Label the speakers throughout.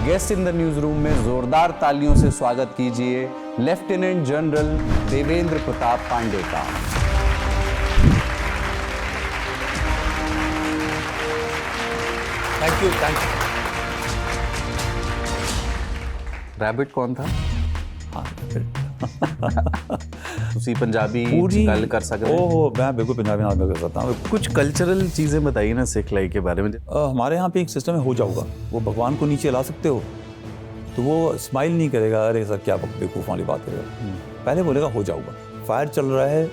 Speaker 1: Guest in the news room में जोरदार तालियों से स्वागत कीजिए लेफ्टिनेंट जनरल देवेंद्र प्रताप पांडे का।
Speaker 2: Thank you.
Speaker 1: रैबिट कौन था? ਤੁਸੀਂ ਪੰਜਾਬੀ
Speaker 2: पूरी
Speaker 1: ਗੱਲ कर सकते हैं?
Speaker 2: ओह मैं बिल्कुल पंजाबी नाम में कर सकता हूँ।
Speaker 1: कुछ कल्चरल चीजें बताइए ना सिखलाई के बारे में।
Speaker 2: हमारे यहाँ पे एक सिस्टम है, हो जाऊगा। वो भगवान को नीचे ला सकते हो तो वो स्माइल नहीं करेगा, अरे सर क्या बेवकूफ़ वाली बात करेगा। पहले बोलेगा हो जाऊगा, फायर चल रहा है,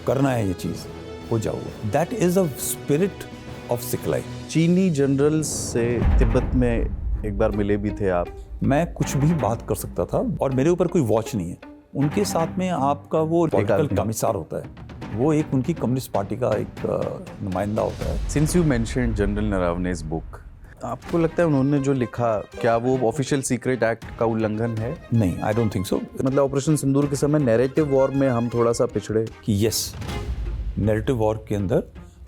Speaker 2: करना है ये चीज़, हो जाऊगा। That is a spirit of सिखलाई।
Speaker 1: चीनी जनरल से तिब्बत में एक बार मिले भी थे आप।
Speaker 2: मैं कुछ भी बात कर सकता था और मेरे ऊपर कोई वॉच नहीं है। उनके साथ में आपका वो पॉलिटिकल कमिश्नर होता है, वो एक उनकी कम्युनिस्ट पार्टी का एक नुमाइंदा होता है।
Speaker 1: Since you mentioned general Naravane's book, आपको लगता है उन्होंने जो लिखा क्या वो ऑफिशियल सीक्रेट एक्ट का उल्लंघन है?
Speaker 2: नहीं, आई डोंट थिंक सो।
Speaker 1: मतलब ऑपरेशन सिंदूर के समय नैरेटिव वॉर में हम थोड़ा सा पिछड़े
Speaker 2: कि यस, नैरेटिव वॉर के अंदर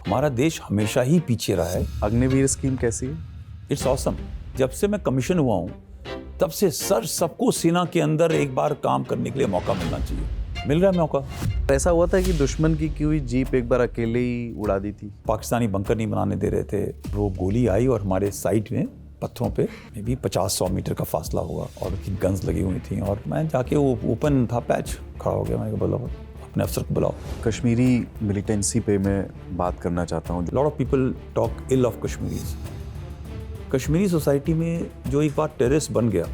Speaker 2: हमारा देश हमेशा ही पीछे रहा है।
Speaker 1: अग्निवीर स्कीम कैसी है?
Speaker 2: It's awesome. जब से मैं कमीशन हुआ हूँ तब से सर सबको सेना के अंदर एक बार काम करने के लिए मौका मिलना चाहिए, मिल रहा है मौका।
Speaker 1: ऐसा हुआ था कि दुश्मन की हुई जीप एक बार अकेले ही उड़ा दी थी।
Speaker 2: पाकिस्तानी बंकर नहीं बनाने दे रहे थे, वो गोली आई और हमारे साइड में पत्थरों पे मे भी 50-100 मीटर का फासला होगा और उसकी गन्स लगी हुई थी और मैं जाके वो ओपन था पैच, खड़ा हो गया। मैंने कहा बुलाओ अपने अफसर को, बुलाओ।
Speaker 1: कश्मीरी मिलिटेंसी पे मैं बात करना चाहता हूँ।
Speaker 2: Lot of people talk ill of Kashmiris. Kashmiri society में जो एक बार टेररिस्ट बन गया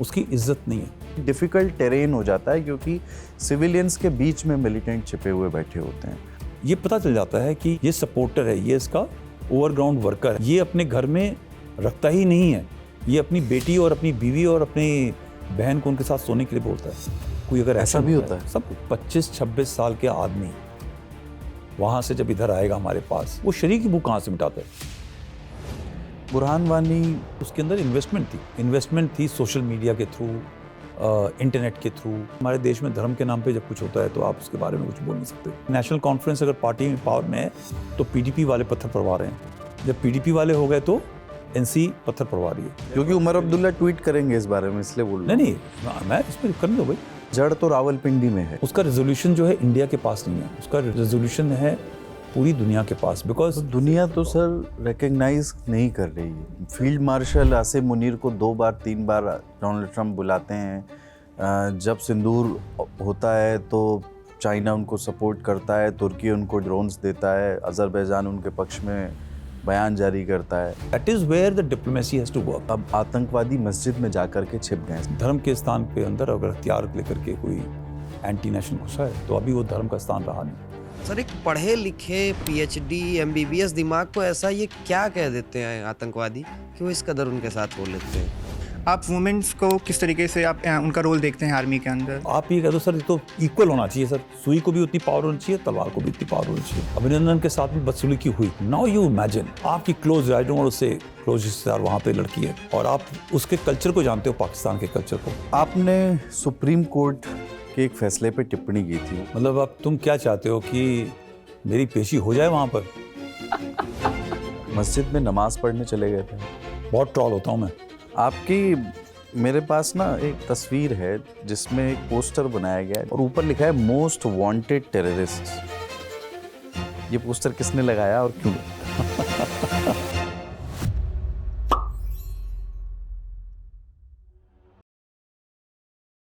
Speaker 2: उसकी इज्जत नहीं है।
Speaker 1: डिफिकल्ट टेरेन हो जाता है क्योंकि सिविलियंस के बीच में मिलिटेंट छिपे हुए बैठे होते हैं।
Speaker 2: ये पता चल जाता है कि ये सपोर्टर है, ये इसका ओवरग्राउंड वर्कर है, ये अपने घर में रखता ही नहीं है, ये अपनी बेटी और अपनी बीवी और अपनी बहन को उनके साथ सोने के लिए बोलता है। कोई अगर
Speaker 1: ऐसा भी होता है?
Speaker 2: सब 25-26 साल के आदमी वहाँ से जब इधर आएगा हमारे पास, वो शरीक की बुक कहाँ से मिटाता है?
Speaker 1: बुरहान वानी,
Speaker 2: उसके अंदर इन्वेस्टमेंट थी सोशल मीडिया के थ्रू, इंटरनेट के थ्रू। हमारे देश में धर्म के नाम पे जब कुछ होता है तो आप उसके बारे में कुछ बोल नहीं सकते। नेशनल कॉन्फ्रेंस अगर पार्टी में पावर में है तो पीडीपी वाले पत्थर पड़वा रहे हैं, जब पीडीपी वाले हो गए तो एनसी पत्थर पड़वा रही है।
Speaker 1: क्योंकि उमर अब्दुल्ला ट्वीट करेंगे इस बारे में, इसलिए बोल रहा हूं।
Speaker 2: नहीं, मैं इस पर करने दो भाई।
Speaker 1: जड़ तो रावलपिंडी में है।
Speaker 2: उसका रेजोल्यूशन जो है इंडिया के पास नहीं है, उसका रेजोल्यूशन है पूरी दुनिया के पास। बिकॉज
Speaker 1: दुनिया तो सर रिकग्नाइज नहीं कर रही है। फील्ड मार्शल आसिम मुनीर को 2 बार 3 बार डोनाल्ड ट्रंप बुलाते हैं। जब सिंदूर होता है तो चाइना उनको सपोर्ट करता है, तुर्की उनको ड्रोन्स देता है, अजरबैजान उनके पक्ष में बयान जारी करता है।
Speaker 2: That is where the diplomacy has to work.
Speaker 1: अब आतंकवादी मस्जिद में जाकर के छिप गए।
Speaker 2: धर्म के स्थान पे अंदर अगर हथियार लेकर के कोई एंटी नेशनल घुसा है तो अभी वो धर्म का स्थान रहा नहीं।
Speaker 3: सर, एक पढ़े लिखे PhD MBBS दिमाग को ऐसा ये क्या कह देते हैं आतंकवादी कि वो इस कदर उनके साथ हो लेते हैं?
Speaker 4: आप वुमेन्स को किस तरीके से आप उनका रोल देखते हैं आर्मी के अंदर?
Speaker 2: आप ये कह दो सर, ये तो इक्वल होना चाहिए सर। सुई को भी उतनी पावर होनी चाहिए, तलवार को भी उतनी पावर होनी चाहिए। अभिनंदन के साथ भी बदसलूकी हुई। नाउ यू इमेजिन आपकी close, I don't want to say close रिश्तेदार वहाँ पे लड़की है और आप उसके कल्चर को जानते हो, पाकिस्तान के कल्चर को।
Speaker 1: आपने सुप्रीम कोर्ट के एक फैसले पे टिप्पणी की थी।
Speaker 2: मतलब अब तुम क्या चाहते हो कि मेरी पेशी हो जाए वहाँ पर?
Speaker 1: मस्जिद में नमाज पढ़ने चले गए थे।
Speaker 2: बहुत ट्रॉल होता हूँ मैं।
Speaker 1: आपकी मेरे पास ना एक तस्वीर है जिसमें एक पोस्टर बनाया गया है और ऊपर लिखा है मोस्ट वांटेड टेररिस्ट। ये पोस्टर किसने लगाया और क्यों?